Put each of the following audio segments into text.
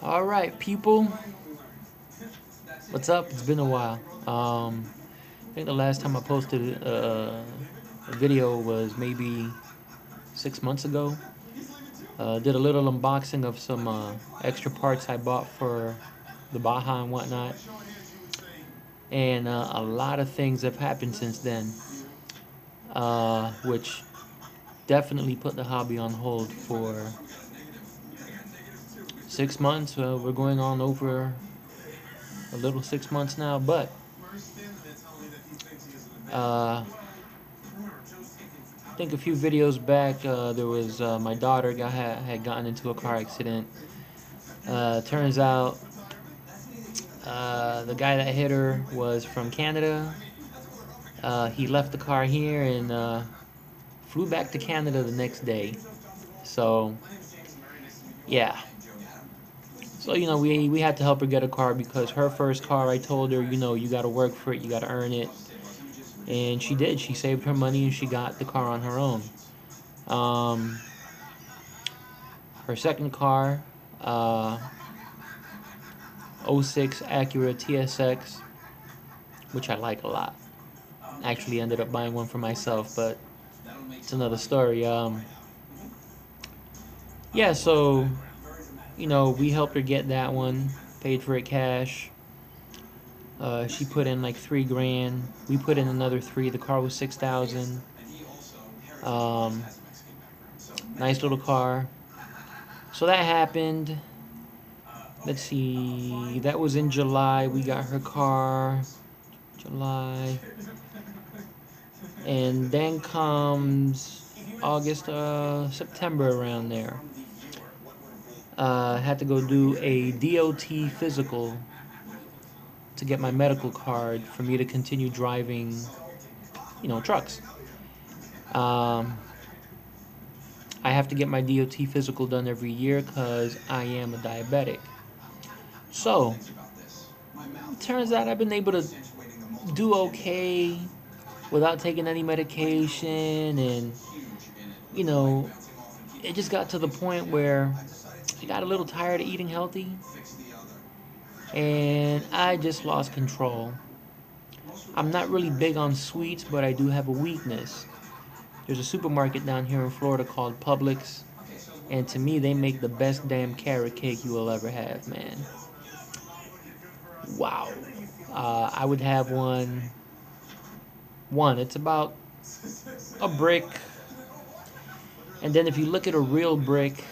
Alright, people. What's up? It's been a while. I think the last time I posted a video was maybe 6 months ago. Did a little unboxing of some extra parts I bought for the Baja and whatnot. And a lot of things have happened since then, which definitely put the hobby on hold for 6 months. We're going on over a little 6 months now, but I think a few videos back there was my daughter had gotten into a car accident. Turns out the guy that hit her was from Canada. He left the car here and flew back to Canada the next day. So yeah. So, we had to help her get a car because her first car, I told her, you got to work for it, you got to earn it. And she did. She saved her money and she got the car on her own. Her second car, '06 Acura TSX, which I like a lot. Actually ended up buying one for myself, but it's another story. Yeah, so, we helped her get that one, paid for it cash. She put in like $3,000. We put in another $3,000. The car was $6,000. Nice little car. So that happened. Let's see. That was in July. We got her car. July. And then comes August, September around there. Had to go do a DOT physical to get my medical card for me to continue driving, trucks. I have to get my DOT physical done every year because I am a diabetic. So, it turns out I've been able to do okay without taking any medication, and, it just got to the point where I got a little tired of eating healthy, and I just lost control. I'm not really big on sweets, but I do have a weakness. There's a supermarket down here in Florida called Publix, and to me, they make the best damn carrot cake you will ever have, man. Wow. I would have one. It's about a brick, and then if you look at a real brick,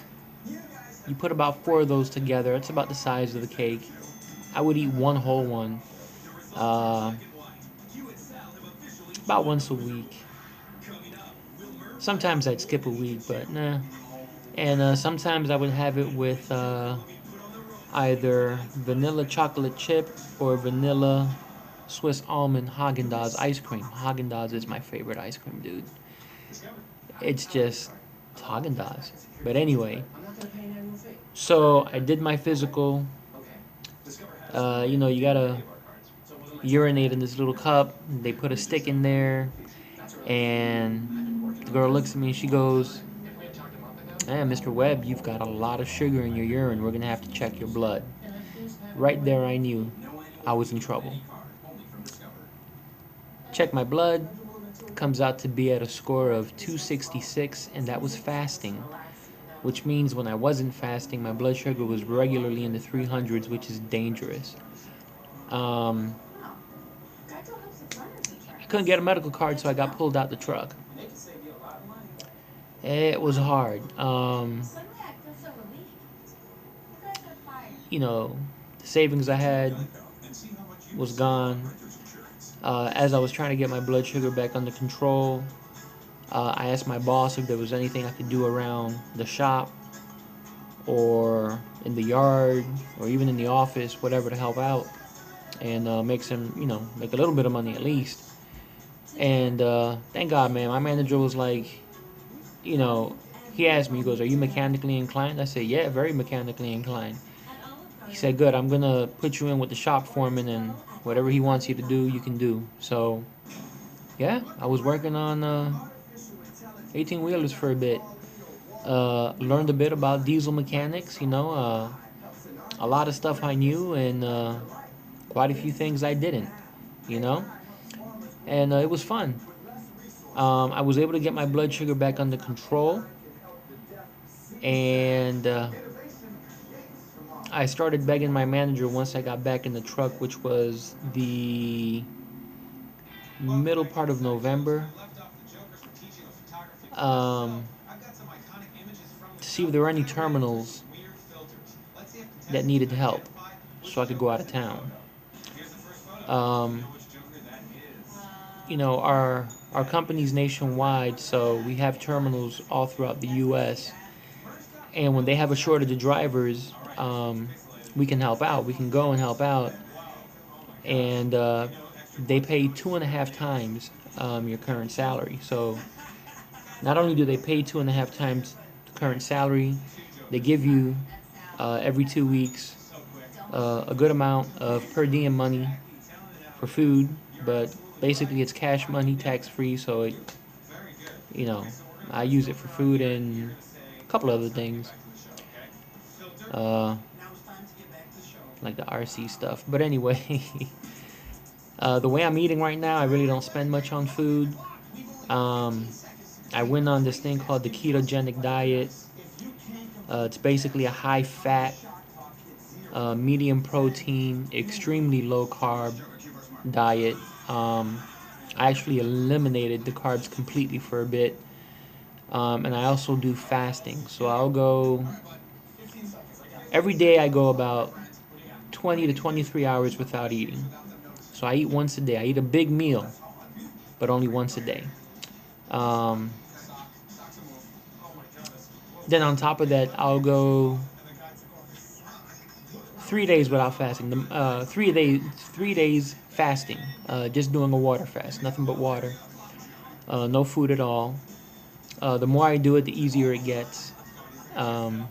you put about 4 of those together. It's about the size of the cake. I would eat one whole one about once a week. Sometimes I'd skip a week, but nah. And sometimes I would have it with either vanilla chocolate chip or vanilla Swiss almond Haagen-Dazs ice cream. Haagen-Dazs is my favorite ice cream, dude. It's just Haagen-Dazs. But anyway, so I did my physical. You gotta urinate in this little cup. They put a stick in there, and the girl looks at me and she goes, "Hey, Mr. Webb, you've got a lot of sugar in your urine. We're gonna have to check your blood." Right there, I knew I was in trouble. Check my blood. Comes out to be at a score of 266, and that was fasting, which means when I wasn't fasting, my blood sugar was regularly in the 300s, which is dangerous. I couldn't get a medical card, so I got pulled out the truck. It was hard. The savings I had was gone. As I was trying to get my blood sugar back under control, I asked my boss if there was anything I could do around the shop or in the yard or even in the office, whatever, to help out and make a little bit of money at least. And thank God, man, my manager was like, he asked me, he goes, "Are you mechanically inclined?" I said, "Yeah, very mechanically inclined." He said, "Good, I'm going to put you in with the shop foreman, and whatever he wants you to do, you can do." So, yeah, I was working on 18-wheelers for a bit. Learned a bit about diesel mechanics, a lot of stuff I knew and quite a few things I didn't, you know? And it was fun. I was able to get my blood sugar back under control, and I started begging my manager once I got back in the truck, which was the middle part of November, um, to see if there were any terminals that needed help so I could go out of town. Um, our company's nationwide, so we have terminals all throughout the U.S. And when they have a shortage of drivers, we can help out. We can go and help out, and they pay 2.5 times your current salary. So not only do they pay 2.5 times the current salary, they give you every 2 weeks a good amount of per diem money for food, but basically it's cash money, tax free. So you know, I use it for food and a couple other things, uh, like the RC stuff. But anyway, the way I'm eating right now, I really don't spend much on food. Um, I went on this thing called the ketogenic diet. It's basically a high fat, medium protein, extremely low carb diet. I actually eliminated the carbs completely for a bit. And I also do fasting. So I'll go every day, I go about 20 to 23 hours without eating. So I eat once a day. I eat a big meal, but only once a day. Um, then on top of that, I'll go 3 days without fasting. 3 days fasting, just doing a water fast, nothing but water, no food at all. The more I do it, the easier it gets. Um,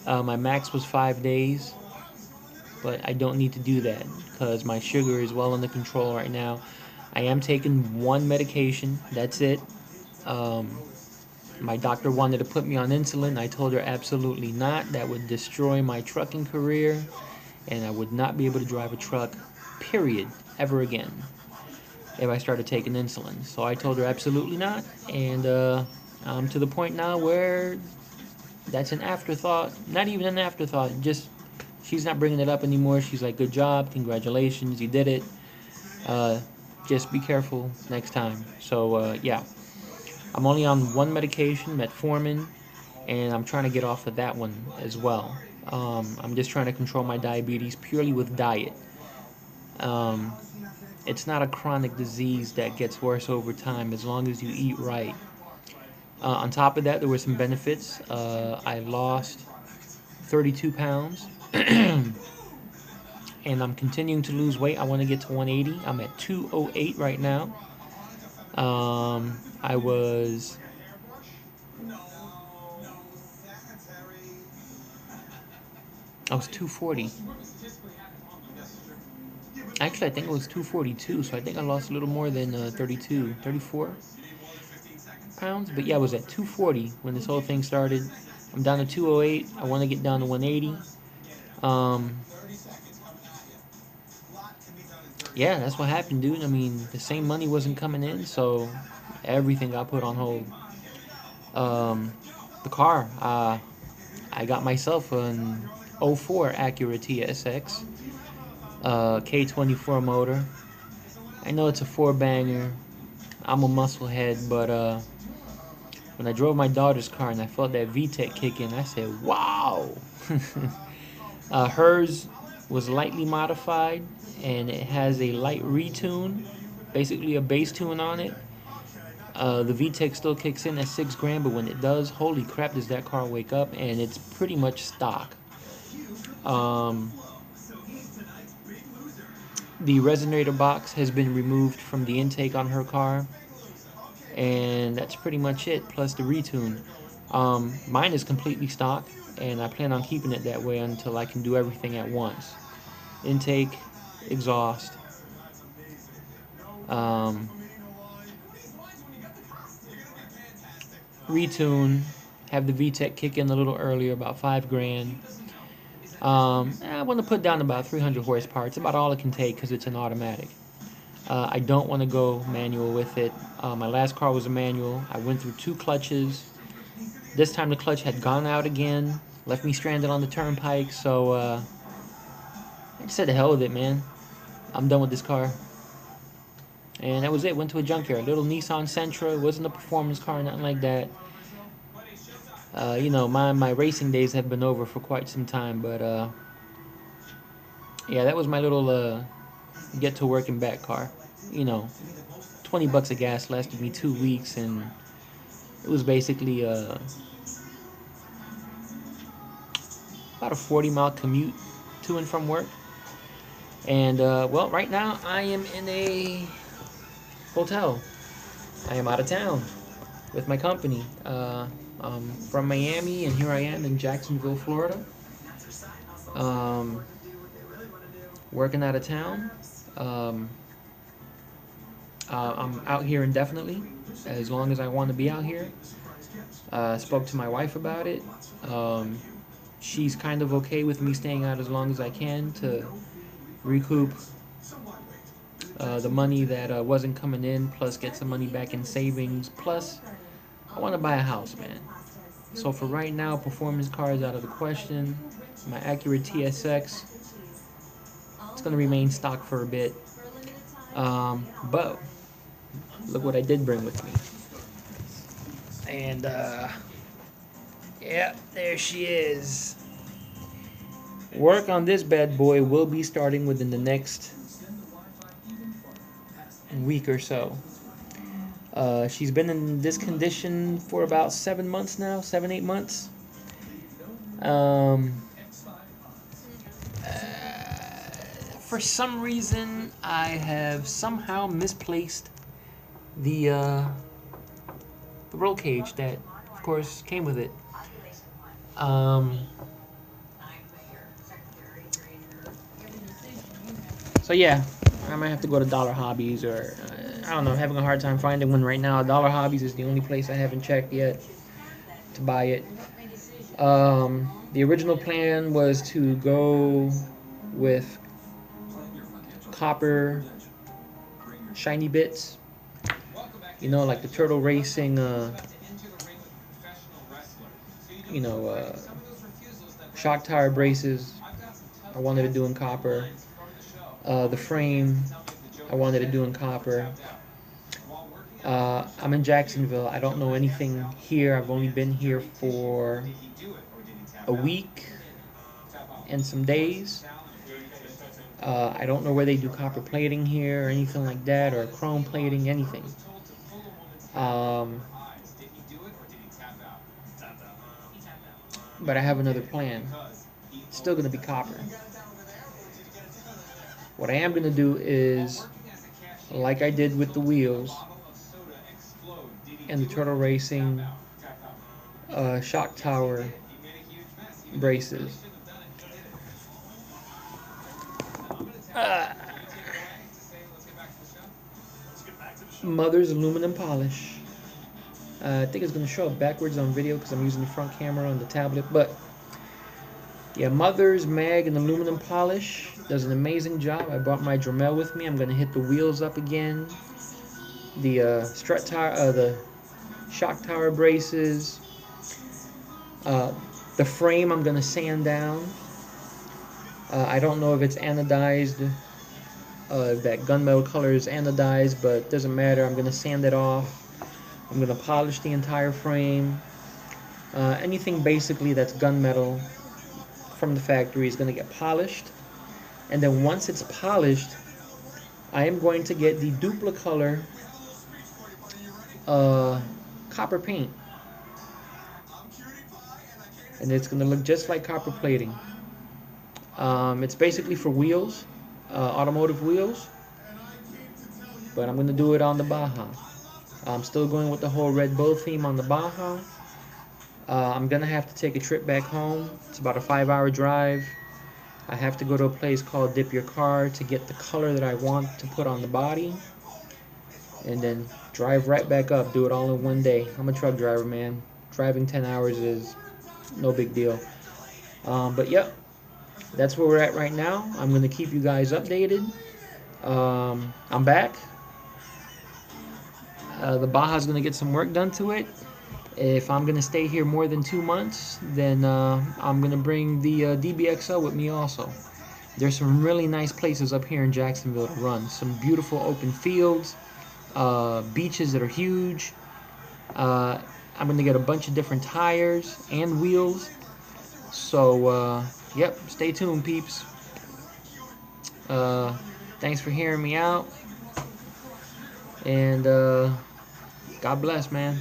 my max was 5 days, but I don't need to do that because my sugar is well under control right now. I am taking one medication. That's it. Um, my doctor wanted to put me on insulin. I told her absolutely not. That would destroy my trucking career, and I would not be able to drive a truck, period, ever again, if I started taking insulin. So I told her absolutely not, and I'm to the point now where that's an afterthought. Not even an afterthought. Just she's not bringing it up anymore. She's like, "Good job, congratulations, you did it. Uh, just be careful next time." So yeah, I'm only on one medication, metformin, and I'm trying to get off of that one as well. I'm just trying to control my diabetes purely with diet. Um, it's not a chronic disease that gets worse over time as long as you eat right. On top of that, there were some benefits. I lost 32 pounds, and I'm continuing to lose weight. I want to get to 180. I'm at 208 right now. I was I was 240. Actually, I think it was 242, so I think I lost a little more than 34 pounds. But yeah, I was at 240 when this whole thing started. I'm down to 208. I want to get down to 180. Um, yeah, that's what happened, dude. I mean, the same money wasn't coming in, so everything got put on hold. The car, I got myself an '04 Acura TSX, K24 motor. I know it's a four-banger. I'm a musclehead, but when I drove my daughter's car and I felt that VTEC kick in, I said, wow! Hers was lightly modified, and it has a light retune, basically a bass tune on it. The VTEC still kicks in at 6 grand, but when it does, holy crap, does that car wake up, and it's pretty much stock. The resonator box has been removed from the intake on her car, and that's pretty much it, plus the retune. Mine is completely stock, and I plan on keeping it that way until I can do everything at once. Intake, exhaust, retune, have the VTEC kick in a little earlier, about 5 grand, I want to put down about 300 horsepower. It's about all it can take because it's an automatic. I don't want to go manual with it. My last car was a manual. I went through 2 clutches. This time the clutch had gone out again, left me stranded on the turnpike. So I just said the hell with it, man. I'm done with this car. And that was it. Went to a junkyard. Little Nissan Sentra. It wasn't a performance car, nothing like that. You know, my racing days have been over for quite some time. But yeah, that was my little get to work and back car. You know, 20 bucks of gas lasted me 2 weeks, and it was basically about a 40-mile commute to and from work. And well, right now I am in a hotel. I am out of town with my company. I'm from Miami, and here I am in Jacksonville, Florida. Working out of town. I'm out here indefinitely, as long as I want to be out here. Spoke to my wife about it. She's kind of okay with me staying out as long as I can to recoup the money that wasn't coming in, plus get some money back in savings, plus I want to buy a house, man. So for right now, performance car is out of the question. My Acura TSX, it's going to remain stock for a bit. But look what I did bring with me. And yeah, there she is. Work on this bad boy will be starting within the next week or so. She's been in this condition for about 7 months now, 7-8 months. For some reason, I have somehow misplaced the roll cage that, of course, came with it. So yeah, I might have to go to Dollar Hobbies, or I don't know. I'm having a hard time finding one right now. Dollar Hobbies is the only place I haven't checked yet to buy it. The original plan was to go with copper shiny bits, you know, like the turtle racing, shock tire braces. I wanted to do in copper. The frame, I wanted to do in copper. I'm in Jacksonville. I don't know anything here. I've only been here for a week and some days. I don't know where they do copper plating here or anything like that, or chrome plating, anything. But I have another plan. It's still going to be copper. What I am going to do is, like I did with the wheels and the turtle racing shock tower braces, Mother's aluminum polish. I think it's going to show up backwards on video because I'm using the front camera on the tablet, but yeah, Mother's mag and aluminum polish does an amazing job. I brought my Dremel with me. I'm going to hit the wheels up again, the strut tire, the shock tower braces, the frame I'm going to sand down. I don't know if it's anodized, that gunmetal color is anodized, but it doesn't matter. I'm going to sand it off. I'm going to polish the entire frame. Anything basically that's gunmetal from the factory is going to get polished. And then once it's polished, I am going to get the Duplicolor copper paint. And it's going to look just like copper plating. It's basically for wheels, automotive wheels, but I'm going to do it on the Baja. I'm still going with the whole Red Bull theme on the Baja. I'm going to have to take a trip back home. It's about a 5-hour drive. I have to go to a place called Dip Your Car to get the color that I want to put on the body, and then drive right back up, do it all in one day. I'm a truck driver, man. Driving 10 hours is no big deal. But yep, that's where we're at right now. I'm going to keep you guys updated. I'm back. The Baja's going to get some work done to it. If I'm going to stay here more than 2 months, then I'm going to bring the DBXL with me also. There's some really nice places up here in Jacksonville to run. Some beautiful open fields, beaches that are huge. I'm going to get a bunch of different tires and wheels. So, yep, stay tuned, peeps. Thanks for hearing me out. And God bless, man.